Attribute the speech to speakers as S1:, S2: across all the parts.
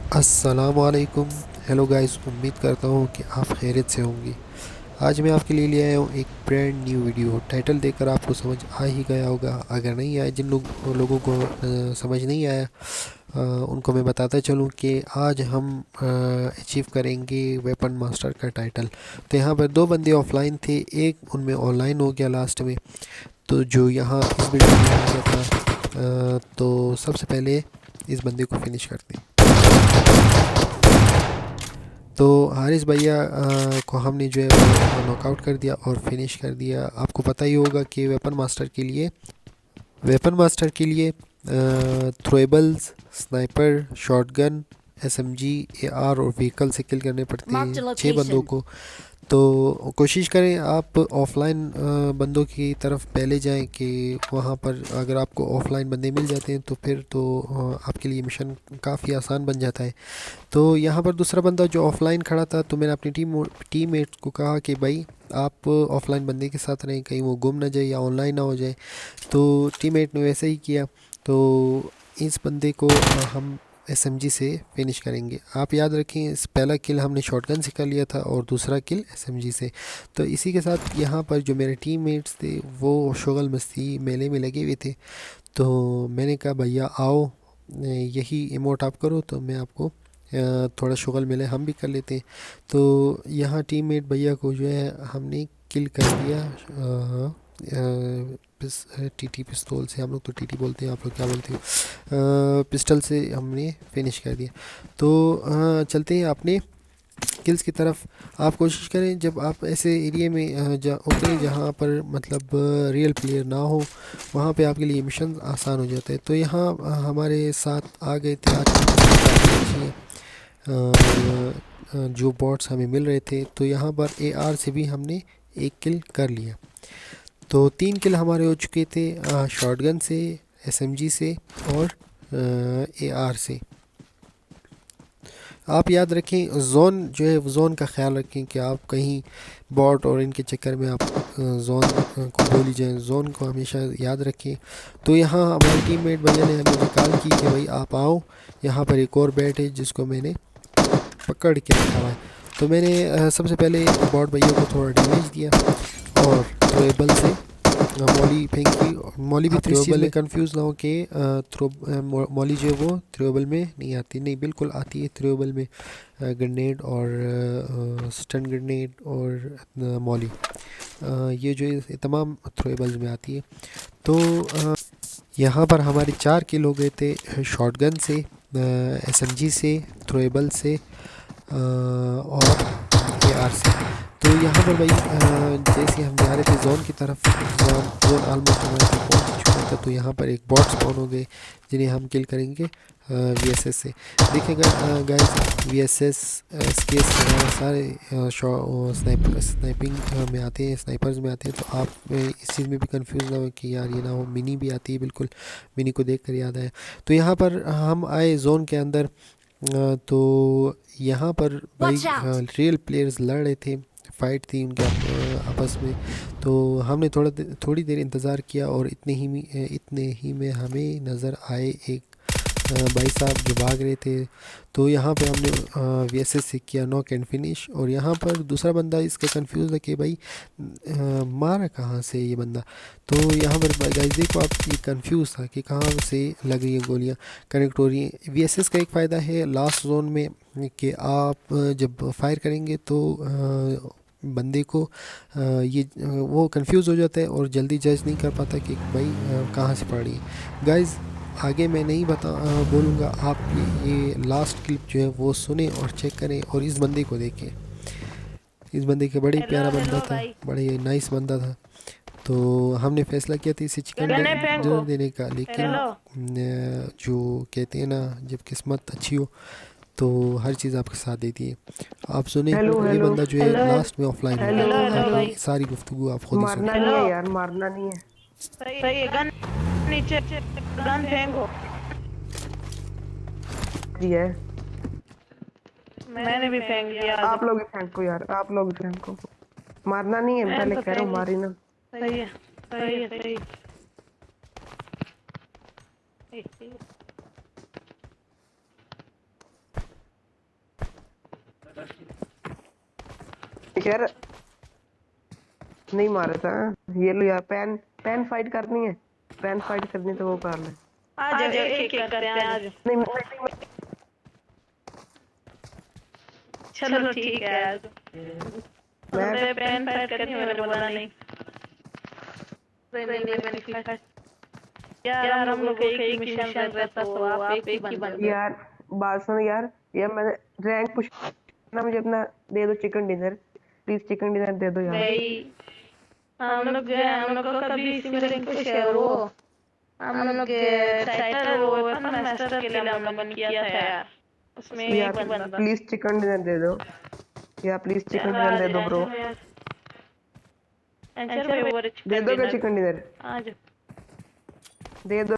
S1: अस्सलामुअलैकुम। Hello guys, उम्मीद करता हूँ कि आप खैरियत से होंगे। आज मैं आपके लिए ले आया हूँ एक ब्रांड न्यू वीडियो। टाइटल देखकर आपको समझ आ ही गया होगा। अगर नहीं आया, लोगों को समझ नहीं आया, उनको मैं बताता चलूँ कि आज हम अचीव करेंगे वेपन मास्टर का टाइटल। तो यहाँ पर दो बंदे ऑफलाइन थे, एक उनमें ऑनलाइन हो गया लास्ट में। तो जो यहाँ इस बिल्डिंग में आ गया था, तो सबसे पहले इस बंदे को फिनिश करते हैं। तो हारिस भैया को हमने जो है वो नॉकआउट कर दिया और फिनिश कर दिया। आपको पता ही होगा कि वेपन मास्टर के लिए throwables, sniper, shotgun, SMG, AR और व्हीकल से किल करने पड़ते
S2: Marked a
S1: हैं 6 बंदों
S2: location.
S1: को। तो कोशिश करें आप ऑफ़लाइन बंदों की तरफ पहले जाएं कि वहाँ पर अगर आपको ऑफ़लाइन बंदे मिल जाते हैं तो फिर तो आपके लिए मिशन काफ़ी आसान बन जाता है। तो यहाँ पर दूसरा बंदा जो ऑफलाइन खड़ा था, तो मैंने अपनी टीममेट्स को कहा कि भाई आप ऑफलाइन बंदे के साथ रहें, कहीं वो गुम ना जाए या ऑनलाइन ना हो जाए। तो टीममेट ने वैसे ही किया। तो इस बंदे को हम एसएमजी से फिनिश करेंगे। आप याद रखें, इस पहला किल हमने शॉटगन से कर लिया था और दूसरा किल एसएमजी से। तो इसी के साथ यहाँ पर जो मेरे टीममेट्स थे वो शोगल मस्ती मेले में लगे हुए थे। तो मैंने कहा भैया आओ, यही इमोट आप करो तो मैं आपको थोड़ा शुगल मिले, हम भी कर लेते हैं। तो यहाँ टीममेट भैया को जो है हमने किल कर दिया। टीटी पिस्तौल से, हम लोग तो टीटी बोलते हैं, आप लोग क्या बोलते हो, पिस्टल से हमने फिनिश कर दिया। तो चलते हैं अपने किल्स की तरफ। आप कोशिश करें जब आप ऐसे एरिया में उतरें जहाँ पर मतलब रियल प्लेयर ना हो, वहाँ पे आपके लिए मिशन आसान हो जाता है। तो यहाँ हमारे साथ आ गए थे आज की टीम काफ़ी अच्छी है। जो बॉट्स हमें मिल रहे थे, तो यहाँ पर एआर से भी हमने एक किल कर लिया। तो 3 किल हमारे हो चुके थे शॉटगन से, एसएमजी से और एआर से। आप याद रखें, जोन जो है जोन का ख्याल रखें कि आप कहीं बॉट और इनके चक्कर में आप जोन को भूल ही जाएँ। जोन को हमेशा याद रखें। तो यहाँ हमारे टीममेट भैया ने हमें कॉल की कि भाई आप आओ, यहाँ पर एक और बैट है जिसको मैंने पकड़ के रखा हुआ है। तो मैंने सबसे पहले बॉट भैया को थोड़ा डैमेज दिया और थ्रोएबल से मॉली फेंकी। और मॉली भी आप इस चीज़ में कंफ्यूज ना हो कि मॉली जो है वो थ्रोएबल में नहीं आती। नहीं, बिल्कुल आती है थ्रोएबल में। ग्रेनेड और स्टन ग्रेनेड और मॉली, ये जो है तमाम थ्रोएबल्स में आती है। तो यहाँ पर हमारे 4 किल हो गए थे शॉटगन से, एसएमजी से, थ्रोएबल से और एआर से। तो यहाँ पर भाई जैसे हम जा रहे थे जोन की तरफ, जोन जोन ऑलमोस्ट हमारे तक पहुँच ही चुका था। तो यहाँ पर एक बॉट स्पॉन हो गए जिन्हें हम किल करेंगे वीएसएस से। देखिएगा गाइस, वीएसएस स्केस वगैरह सारे स्नाइपिंग में आते हैं, स्नाइपर्स में आते हैं। तो आप इस चीज़ में भी कंफ्यूज ना हो कि यार ये ना हो, मिनी भी आती है, बिल्कुल मिनी को देख कर याद आया। तो यहाँ पर हम आए जोन के अंदर। तो यहाँ पर भाई
S2: Watch out!
S1: रियल प्लेयर्स लड़ रहे थे, फाइट थी उनके आपस में। तो हमने थोड़ी देर इंतज़ार किया और इतने ही में हमें नज़र आए एक भाई साहब जो भाग रहे थे। तो यहाँ पे हमने वीएसएस से किया नॉक एंड फिनिश। और यहाँ पर दूसरा बंदा इसका कंफ्यूज है कि भाई मारा कहाँ से ये बंदा। तो यहाँ पर गाइस देखो, आप ये कंफ्यूज था कि कहाँ से लग रही है गोलियाँ, कनेक्ट हो रही हैं। वीएसएस का एक फ़ायदा है लास्ट जोन में कि आप जब फायर करेंगे तो बंदे को वो कंफ्यूज हो जाता है और जल्दी जज नहीं कर पाता कि भाई कहाँ से पड़ रही है। गाइस आगे मैं नहीं बोलूँगा, आप ये लास्ट क्लिप जो है वो सुने और चेक करें और इस बंदे को देखें। इस बंदे के बड़े ही
S3: हेलो
S1: प्यारा बंदा
S3: हेलो
S1: था,
S3: भाई।
S1: बड़े ही नाइस बंदा था। तो हमने फैसला किया था इसे चिकन
S3: गन्ने फेंको।
S1: डिनर देने का, लेकिन
S3: हेलो।
S1: जो कहते हैं ना, जब किस्मत अच्छी हो तो हर चीज़ आपके साथ देती है। आप सुने,
S4: हेलो
S1: ये
S4: हेलो
S1: बंदा जो है
S3: हेलो
S1: लास्ट में ऑफलाइन हो गया
S4: हेलो
S1: था।
S3: Hello hello
S4: hello.
S1: आप
S3: भाई।
S1: सारी गुफ्तगू आप खुद ही
S4: मारना
S1: सुने।
S4: नहीं
S3: हेलो।
S4: है यार, मारना नहीं है।
S3: सही है, गन नीचे, गन फेंको।
S4: जी है।
S3: मैंने भी फेंक दिया आगे।
S4: आप लोग ही फेंको यार, आप लोग ही फेंको। मारना नहीं है, मैं
S3: मैंने
S4: पहले
S3: तो
S4: कह रहा हूँ,
S3: फेंक
S4: मारी ना।
S3: सही है, सही है, सही है।
S4: यार नहीं मारा था। ये लो यार, पेन पेन फाइट करनी है, पेन फाइट करनी तो वो कर ले।
S3: आ जाओ, एक एक करते हैं आज।
S4: नहीं नहीं,
S3: चलो ठीक है आज।
S4: मैं
S3: मैं पेन फाइट करनी है, मैंने बोला नहीं। यार हम लोग एक ही मिशन रहता तो आप एक ही बन।
S4: यार बात सुन यार, यार मैंने रैंक पुश ना, मुझे अपना दे दो chicken dinner, please chicken dinner दे दो यार।
S3: नहीं, हम लोग जो है हम लोग को कभी इसी में रैंक पुश है वो। हम लोग टाइटल वो वेपन मास्टर के लिए हम लोगों ने किया था यार। उसमें एक
S4: यार
S3: बंदा।
S4: प्लीज चिकन डिनर दे दो यार, प्लीज चिकन डिनर दे दो ब्रो,
S3: आंसर में वो
S4: दे दो क्या चिकन डिनर,
S3: आज
S4: दे दो।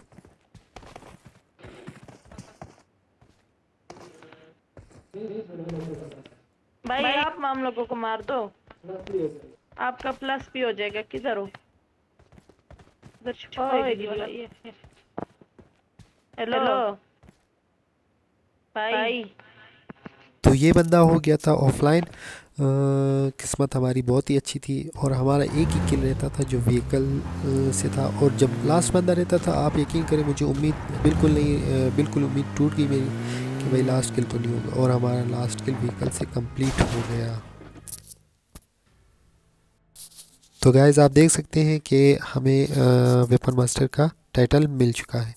S3: भाई आप हम लोगों को मार दो, आपका प्लस भी हो जाएगा। किधर हो? इधर छुपा है ये। हेलो भाई।
S1: तो ये बंदा हो गया था ऑफलाइन। किस्मत हमारी बहुत ही अच्छी थी और हमारा एक ही किल रहता था जो व्हीकल से था। और जब लास्ट बंदा रहता था, आप यकीन करें मुझे उम्मीद बिल्कुल नहीं, बिल्कुल उम्मीद टूट गई मेरी कि भाई लास्ट किल तो नहीं होगा, और हमारा लास्ट किल व्हीकल से कंप्लीट हो गया। तो गाइस आप देख सकते हैं कि हमें वेपन मास्टर का टाइटल मिल चुका है।